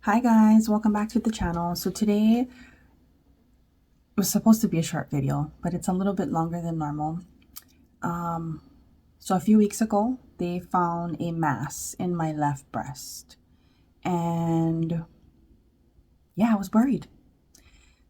Hi guys, welcome back to the channel. So today was supposed to be a short video, but it's a little bit longer than normal. So a few weeks ago, they found a mass in my left breast. And yeah, I was worried.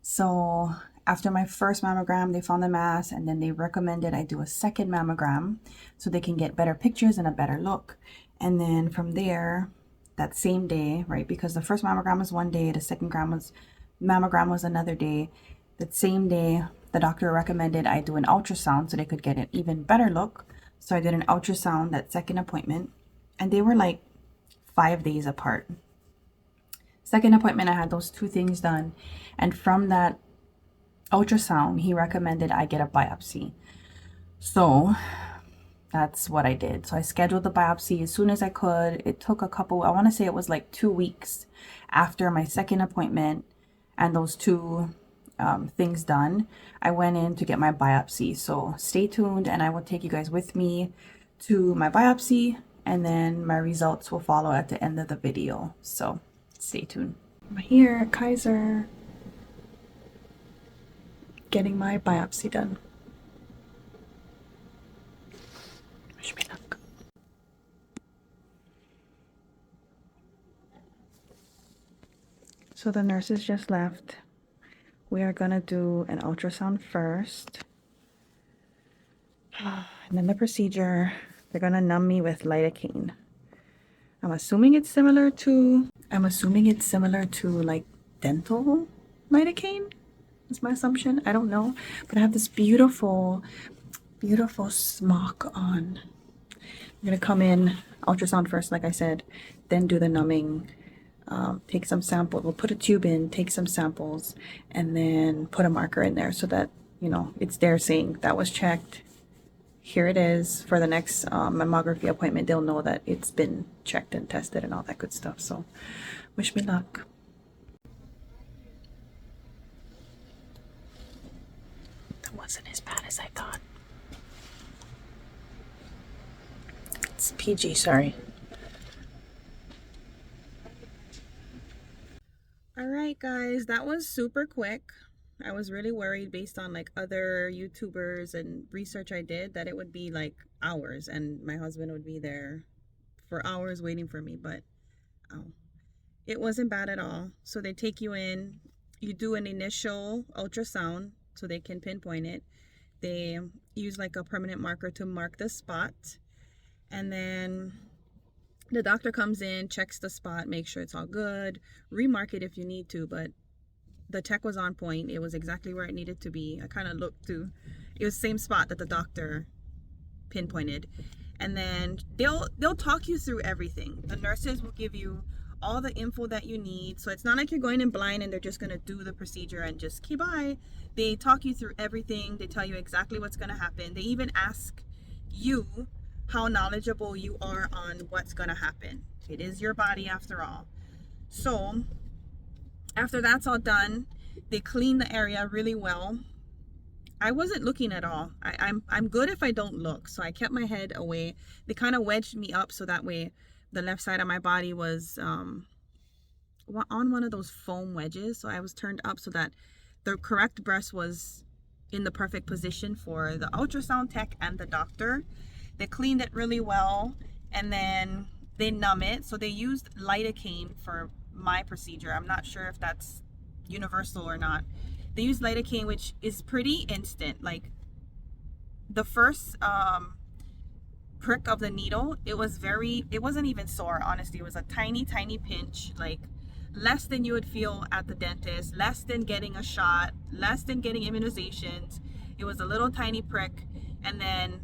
So after my first mammogram, they found the mass, and then they recommended I do a second mammogram so they can get better pictures and a better look. And then from there, that same day, right, because the first mammogram was one day, the second mammogram was another day. That same day, the doctor recommended I do an ultrasound so they could get an even better look. So I did an ultrasound, that second appointment, and they were like 5 days apart. Second appointment, I had those two things done, and from that ultrasound, he recommended I get a biopsy. So that's what I did. So I scheduled the biopsy as soon as I could. It took a couple, I want to say it was like 2 weeks after my second appointment and those two things done. I went in to get my biopsy. So stay tuned and I will take you guys with me to my biopsy, and then my results will follow at the end of the video. So stay tuned. I'm here at Kaiser getting my biopsy done. Wish me luck. So the nurses just left. We are gonna do an ultrasound first. And then the procedure, they're gonna numb me with lidocaine. I'm assuming it's similar to like dental lidocaine. That's my assumption. I don't know. But I have this beautiful smock on. I'm gonna come in, ultrasound first, like I said, then do the numbing. Take some sample. We'll put a tube in, take some samples, and then put a marker in there so that, you know, it's there saying that was checked. Here it is. For the next mammography appointment, they'll know that it's been checked and tested and all that good stuff. So wish me luck. That wasn't as bad as I thought. It's PG, sorry. All right, guys, that was super quick. I was really worried based on like other YouTubers and research I did that it would be like hours and my husband would be there for hours waiting for me, but it wasn't bad at all. So they take you in, you do an initial ultrasound so they can pinpoint it. They use like a permanent marker to mark the spot, and then the doctor comes in, checks the spot, makes sure it's all good, remark it if you need to, but the tech was on point. It was exactly where it needed to be. I kind of looked to, it was the same spot that the doctor pinpointed. And then they'll talk you through everything. The nurses will give you all the info that you need. So it's not like you're going in blind and they're just going to do the procedure and just keep by. They talk you through everything. They tell you exactly what's going to happen. They even ask you how knowledgeable you are on what's going to happen. It is your body after all. So after that's all done, they clean the area really well. I wasn't looking at all. I'm good if I don't look. So I kept my head away. They kind of wedged me up so that way the left side of my body was on one of those foam wedges. So I was turned up so that the correct breast was in the perfect position for the ultrasound tech and the doctor. They cleaned it really well, and then they numb it. So they used lidocaine for my procedure. I'm not sure if that's universal or not. They used lidocaine, which is pretty instant. Like the first prick of the needle, it wasn't even sore, honestly. It was a tiny pinch, like less than you would feel at the dentist, less than getting a shot, less than getting immunizations. It was a little tiny prick, and then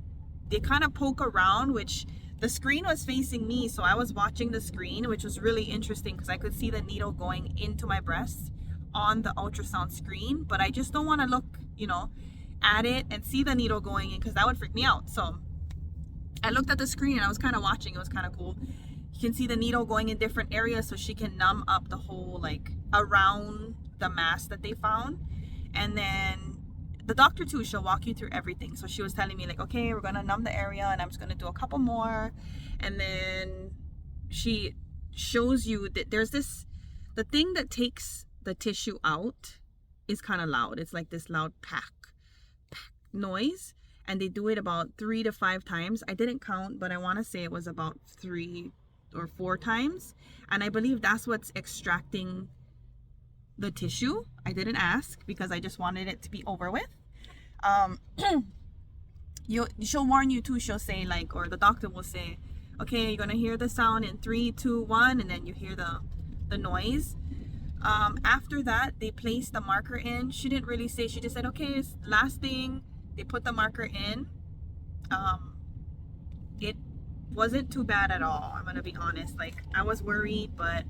they kind of poke around, which the screen was facing me, so I was watching the screen, which was really interesting because I could see the needle going into my breast on the ultrasound screen, but I just don't want to look, you know, at it and see the needle going in because that would freak me out. So I looked at the screen and I was kind of watching. It was kind of cool. You can see the needle going in different areas so she can numb up the whole, like, around the mass that they found. And then the doctor too, she'll walk you through everything. So she was telling me like, okay, we're gonna numb the area and I'm just gonna do a couple more, and then she shows you that there's this The thing that takes the tissue out is kind of loud. It's like this loud pack noise, and they do it about 3 to 5 times. I didn't count, but I want to say it was about 3 or 4 times, and I believe that's what's extracting the tissue. I didn't ask because I just wanted it to be over with. She'll warn you too. She'll say, like, or the doctor will say, okay, you're gonna hear the sound in 3, 2, 1, and then you hear the noise. After that, they placed the marker in. She didn't really say, she just said, okay, it's last thing. They put the marker in. It wasn't too bad at all. I'm gonna be honest. Like, I was worried, but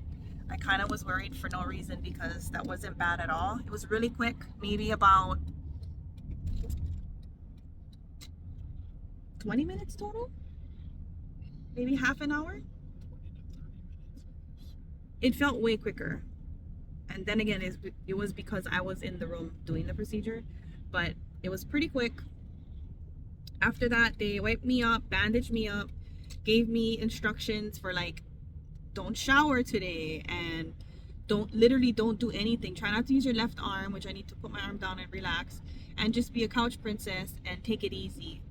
I kind of was worried for no reason because that wasn't bad at all. It was really quick, maybe about 20 minutes total, maybe half an hour. It felt way quicker. And then again, it was because I was in the room doing the procedure, but it was pretty quick. After that, they wiped me up, bandaged me up, gave me instructions for, like, don't shower today, and don't do anything. Try not to use your left arm, which I need to put my arm down and relax, and just be a couch princess and take it easy.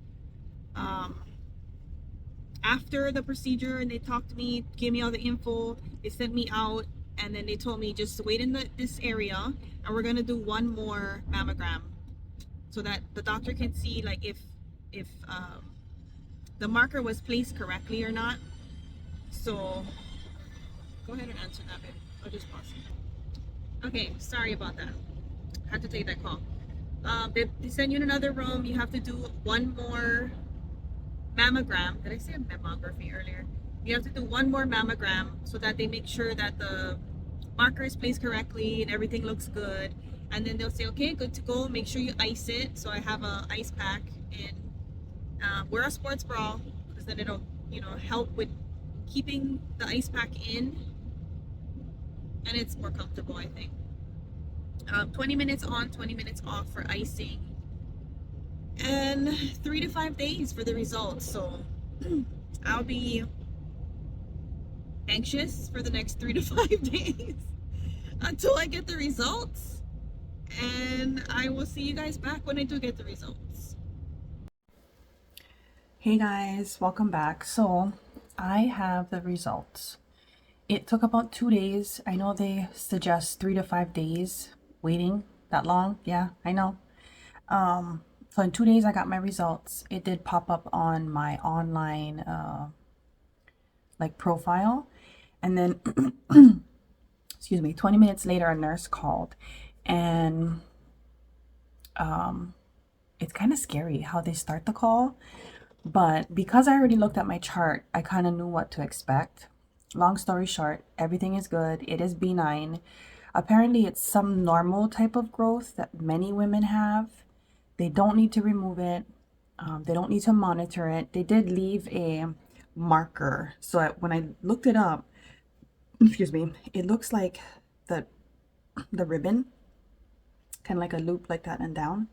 After the procedure, and they talked to me, gave me all the info, they sent me out, and then they told me just wait in this area, and we're gonna do one more mammogram so that the doctor can see, like, if the marker was placed correctly or not. So go ahead and answer that, babe. I'll just pause. Okay, sorry about that. I had to take that call. They send you in another room. You have to do one more mammogram. Did I say mammography earlier? You have to do one more mammogram so that they make sure that the marker is placed correctly and everything looks good. And then they'll say, okay, good to go. Make sure you ice it. So I have a ice pack, and wear a sports bra because then it'll, help with keeping the ice pack in, and it's more comfortable, I think. 20 minutes on, 20 minutes off for icing, and 3 to 5 days for the results. So I'll be anxious for the next 3 to 5 days until I get the results, and I will see you guys back when I do get the results. Hey guys, welcome back. So I have the results. It took about 2 days. I know they suggest 3 to 5 days waiting that long. Yeah, I know. So in 2 days I got my results. It did pop up on my online profile, and then excuse me, 20 minutes later a nurse called, and it's kind of scary how they start the call. But because I already looked at my chart, I kind of knew what to expect. Long story short, everything is good. It is benign. Apparently, it's some normal type of growth that many women have. They don't need to remove it. They don't need to monitor it. They did leave a marker. So when I looked it up, excuse me, it looks like the ribbon, kind of like a loop like that and down.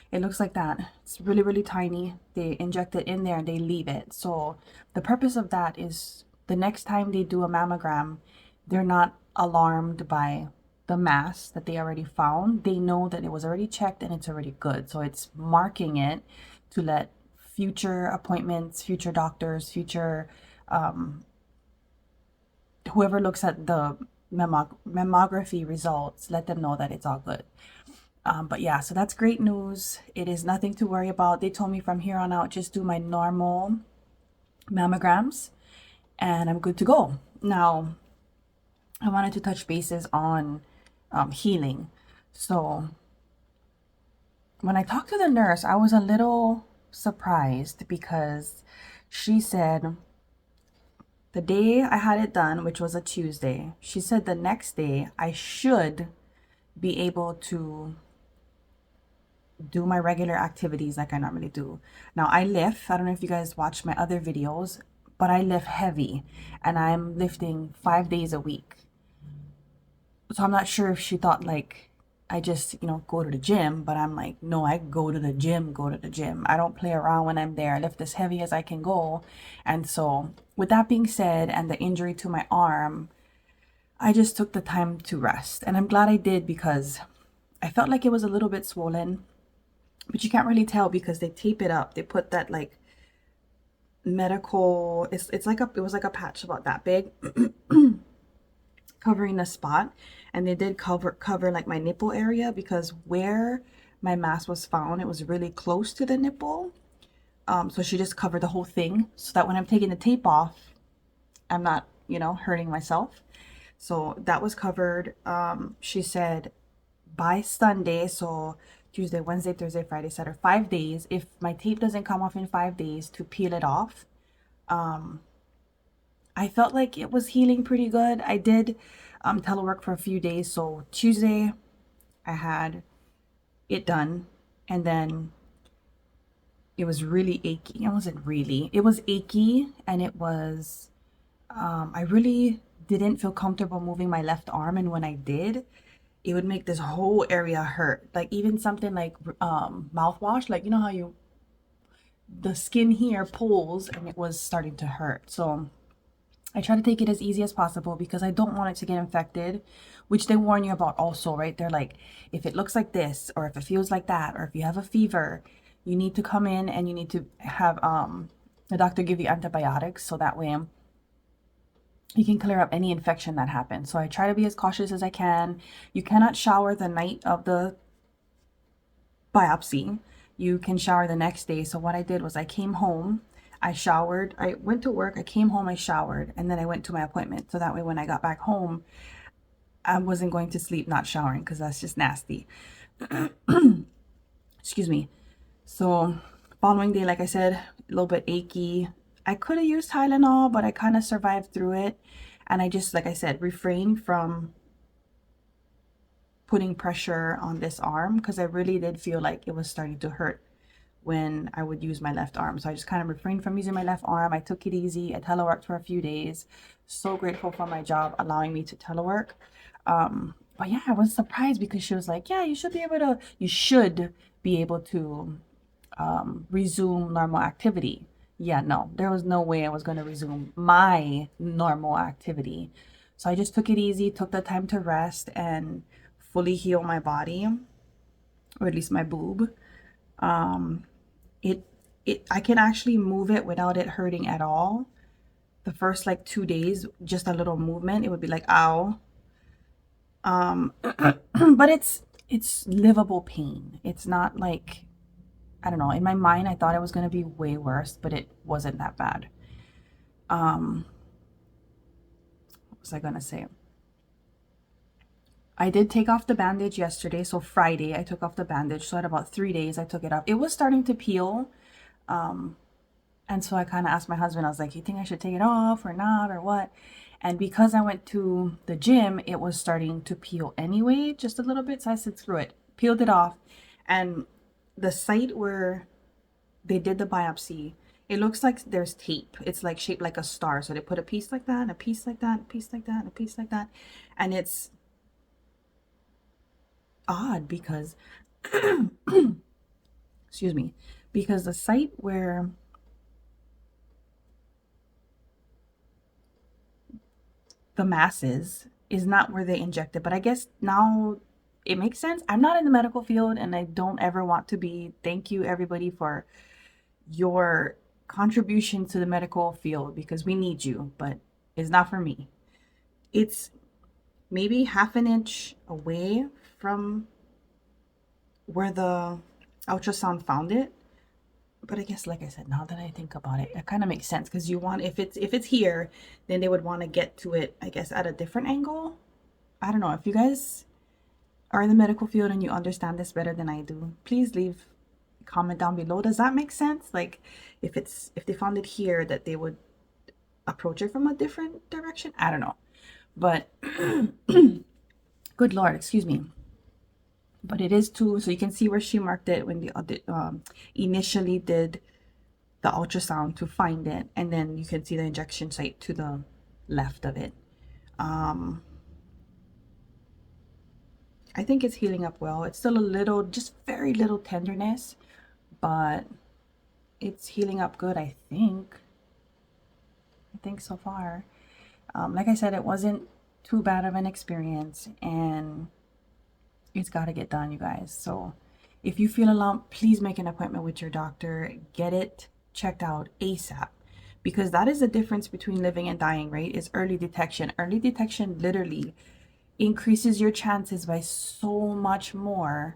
It looks like that. It's really, really tiny. They inject it in there and they leave it. So the purpose of that is the next time they do a mammogram, they're not alarmed by the mass that they already found. They know that it was already checked and it's already good. So it's marking it to let future appointments, future doctors, future whoever looks at the mammography results, let them know that it's all good. But yeah, so that's great news. It is nothing to worry about. They told me from here on out, just do my normal mammograms and I'm good to go. Now, I wanted to touch bases on healing. So when I talked to the nurse, I was a little surprised because she said the day I had it done, which was a Tuesday, she said the next day I should be able to do my regular activities like I normally do. Now I lift, I don't know if you guys watched my other videos, but I lift heavy and I'm lifting 5 days a week. So I'm not sure if she thought like I just, go to the gym, but I'm like, no, I go to the gym. I don't play around when I'm there. I lift as heavy as I can go. And so with that being said, and the injury to my arm, I just took the time to rest. And I'm glad I did because I felt like it was a little bit swollen, but you can't really tell because they tape it up. They put that like medical, it's like a, it was like a patch about that big covering the spot. And they did cover like my nipple area because where my mass was found, it was really close to the nipple. So she just covered the whole thing so that when I'm taking the tape off, I'm not, you know, hurting myself. So that was covered. She said by Sunday, so Tuesday, Wednesday, Thursday, Friday, Saturday, 5 days. If my tape doesn't come off in 5 days, to peel it off. I felt like it was healing pretty good. I did telework for a few days. So Tuesday, I had it done, and then it was really achy. It wasn't really. It was achy, and it was. I really didn't feel comfortable moving my left arm, and when I did, it would make this whole area hurt. Like even something like mouthwash, like you know how you the skin here pulls, and it was starting to hurt. So I try to take it as easy as possible because I don't want it to get infected, which they warn you about also, right? They're like, if it looks like this, or if it feels like that, or if you have a fever, you need to come in and you need to have the doctor give you antibiotics so that way you can clear up any infection that happens. So I try to be as cautious as I can. You cannot shower the night of the biopsy. You can shower the next day. So what I did was I came home, I showered, I went to work, I came home, I showered, and then I went to my appointment. So that way when I got back home, I wasn't going to sleep not showering because that's just nasty. Excuse me. So following day, like I said, a little bit achy. I could have used Tylenol, but I kind of survived through it. And I just, like I said, refrained from putting pressure on this arm because I really did feel like it was starting to hurt when I would use my left arm. So I just kind of refrained from using my left arm. I took it easy. I teleworked for a few days. So grateful for my job allowing me to telework. But yeah, I was surprised because she was like, yeah, you should be able to resume normal activity. Yeah, no, there was no way I was going to resume my normal activity. So I just took it easy, took the time to rest and fully heal my body, or at least my boob. It I can actually move it without it hurting at all. The first like 2 days, just a little movement, it would be like, ow. But it's livable pain. It's not like, I don't know. In my mind, I thought it was going to be way worse, but it wasn't that bad. What was I going to say? I did take off the bandage yesterday. So Friday, I took off the bandage. So at about 3 days, I took it off. It was starting to peel. And so I kind of asked my husband, I was like, you think I should take it off or not or what? And because I went to the gym, it was starting to peel anyway, just a little bit. So I said, screw it, peeled it off. And the site where they did the biopsy, it looks like there's tape. It's like shaped like a star. So they put a piece like that, and a piece like that, and a piece like that, and a piece like that. And it's odd because, excuse me, because the site where the masses is not where they inject it. But I guess now it makes sense. I'm not in the medical field and I don't ever want to be. Thank you, everybody, for your contribution to the medical field because we need you, but it's not for me. It's maybe half an inch away from where the ultrasound found it. But I guess, like I said, now that I think about it, it kind of makes sense because you want, if it's here, then they would want to get to it, I guess, at a different angle. I don't know. If you guys are in the medical field and you understand this better than I do, please leave a comment down below. Does that make sense? Like, if they found it here, that they would approach it from a different direction? I don't know. But good Lord, excuse me. But it is too, so you can see where she marked it when they initially did the ultrasound to find it, and then you can see the injection site to the left of it. I think it's healing up well. It's still a little, just very little tenderness, but it's healing up good, I think so far. Like I said, it wasn't too bad of an experience, and it's got to get done, you guys. So if you feel a lump, please make an appointment with your doctor. Get it checked out ASAP, because that is the difference between living and dying, right? Is early detection. Early detection literally increases your chances by so much more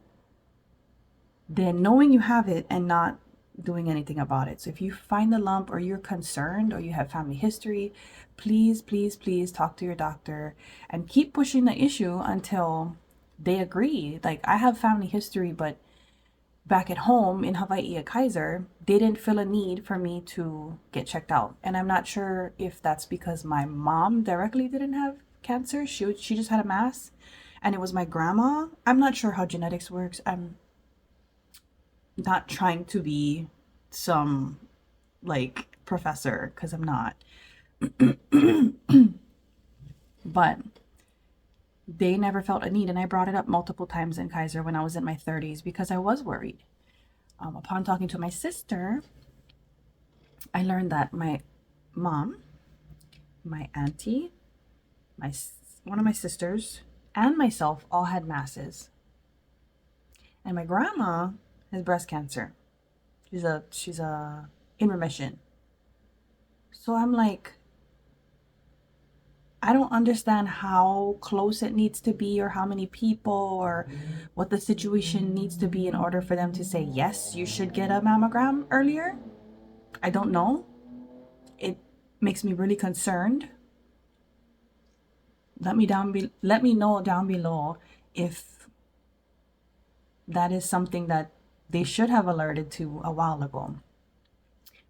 than knowing you have it and not doing anything about it. So if you find the lump, or you're concerned, or you have family history, please, please, please talk to your doctor and keep pushing the issue until they agree. Like, I have family history, but back at home in Hawaii at Kaiser, they didn't feel a need for me to get checked out. And I'm not sure if that's because my mom directly didn't have cancer. She just had a mass, and it was my grandma. I'm not sure how genetics works. I'm not trying to be some like professor, because I'm not. But they never felt a need, and I brought it up multiple times in Kaiser when I was in my 30s because I was worried. Upon talking to my sister, I learned that my mom, my auntie, one of my sisters, and myself all had masses. And my grandma has breast cancer. She's in remission. So I'm like, I don't understand how close it needs to be, or how many people, or what the situation needs to be in order for them to say, yes, you should get a mammogram earlier. I don't know. It makes me really concerned. Let me know down below if that is something that they should have alerted to a while ago.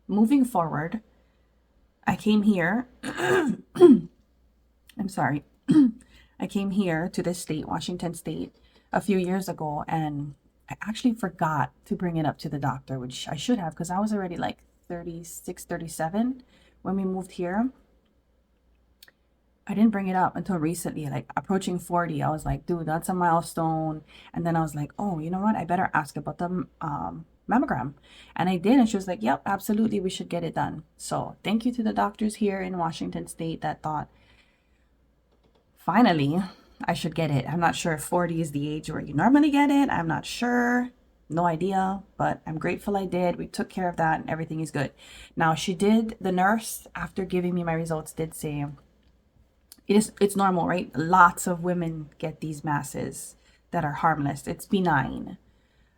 Moving forward, I came here. I'm sorry. I came here to this state, Washington State, a few years ago, and I actually forgot to bring it up to the doctor, which I should have, because I was already like 36, 37 when we moved here. I didn't bring it up until recently, like approaching 40. I was like, dude, that's a milestone. And then I was like, oh, you know what? I better ask about the mammogram. And I did. And she was like, yep, absolutely. We should get it done. So thank you to the doctors here in Washington State that thought, finally, I should get it. I'm not sure if 40 is the age where you normally get it. I'm not sure. No idea. But I'm grateful I did. We took care of that and everything is good. Now, the nurse, after giving me my results, did say, it's normal, right? Lots of women get these masses that are harmless. It's benign.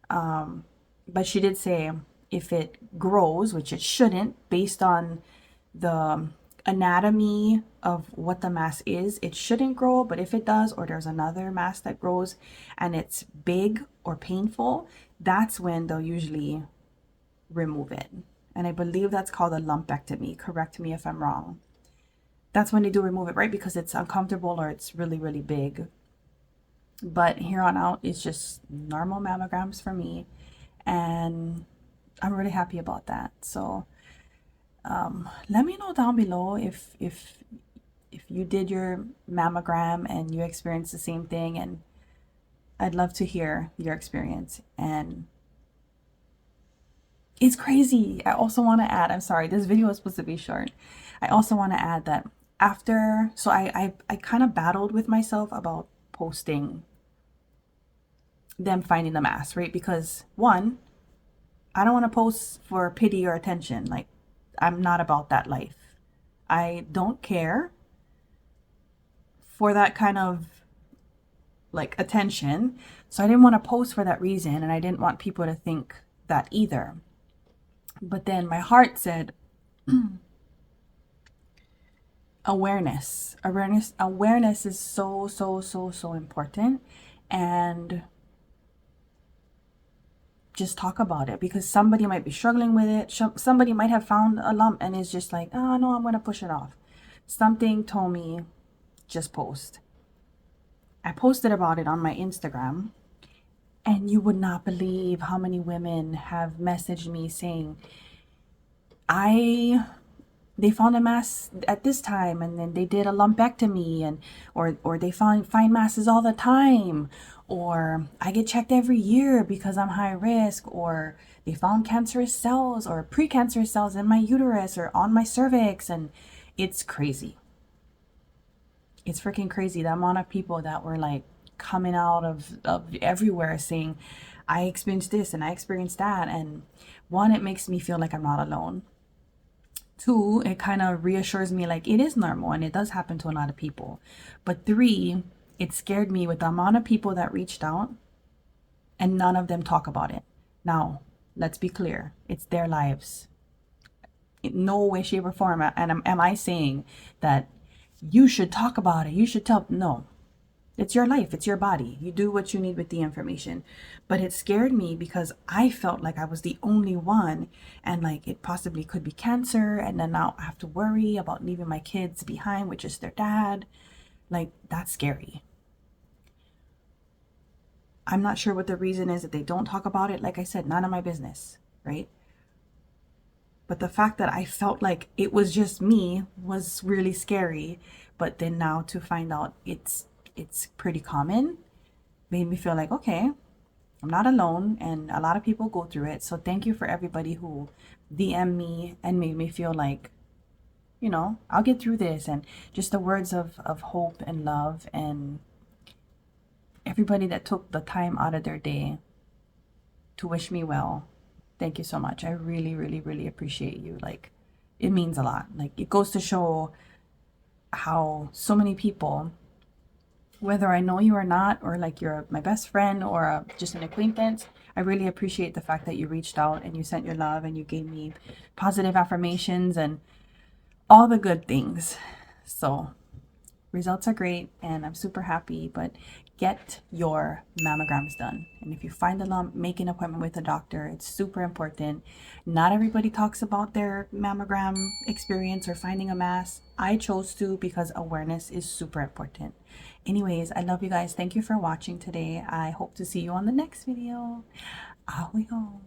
But she did say if it grows, which it shouldn't, based on the anatomy of what the mass is, it shouldn't grow. But if it does, or there's another mass that grows and it's big or painful, that's when they'll usually remove it. And I believe that's called a lumpectomy. Correct me if I'm wrong. That's when they do remove it, right? Because it's uncomfortable or it's really, really big. But here on out, it's just normal mammograms for me. And I'm really happy about that. So let me know down below if you did your mammogram and you experienced the same thing. And I'd love to hear your experience. And it's crazy. I also want to add, I'm sorry, this video is supposed to be short. I also want to add that so I kind of battled with myself about posting them finding the mass, right? Because one, I don't want to post for pity or attention. Like, I'm not about that life. I don't care for that kind of like attention. So I didn't want to post for that reason, and I didn't want people to think that either. But then my heart said, awareness is so important. And just talk about it, because somebody might be struggling with it. Somebody might have found a lump and is just like, oh no, I'm going to push it off. Something told me, just post. I posted about it on my Instagram, and you would not believe how many women have messaged me saying, they found a mass at this time, and then they did a lumpectomy, and or they find masses all the time, or I get checked every year because I'm high risk, or they found cancerous cells or precancerous cells in my uterus or on my cervix. And it's crazy. It's freaking crazy the amount of people that were like coming out of everywhere saying, I experienced this and I experienced that. And one, it makes me feel like I'm not alone. Two, it kind of reassures me like it is normal and it does happen to a lot of people. But three, it scared me with the amount of people that reached out and none of them talk about it. Now, let's be clear, it's their lives. In no way, shape, or form. And am I saying that you should talk about it? You should tell. No, it's your life. It's your body. You do what you need with the information. But it scared me because I felt like I was the only one and like it possibly could be cancer. And then now I have to worry about leaving my kids behind, which is their dad. Like, that's scary. I'm not sure what the reason is that they don't talk about it. Like I said, none of my business, right? But the fact that I felt like it was just me was really scary. But then now to find out it's pretty common made me feel like, okay, I'm not alone and a lot of people go through it. So thank you for everybody who DM me and made me feel like, I'll get through this, and just the words of hope and love, and everybody that took the time out of their day to wish me well. Thank you so much. I really, really, really appreciate you. Like, it means a lot. Like, it goes to show how so many people, whether I know you or not, or like you're my best friend or just an acquaintance, I really appreciate the fact that you reached out and you sent your love and you gave me positive affirmations and all the good things. So results are great and I'm super happy, but get your mammograms done. And if you find a lump, make an appointment with a doctor. It's super important. Not everybody talks about their mammogram experience or finding a mass. I chose to because awareness is super important. Anyways, I love you guys. Thank you for watching today. I hope to see you on the next video. Ahoy ho.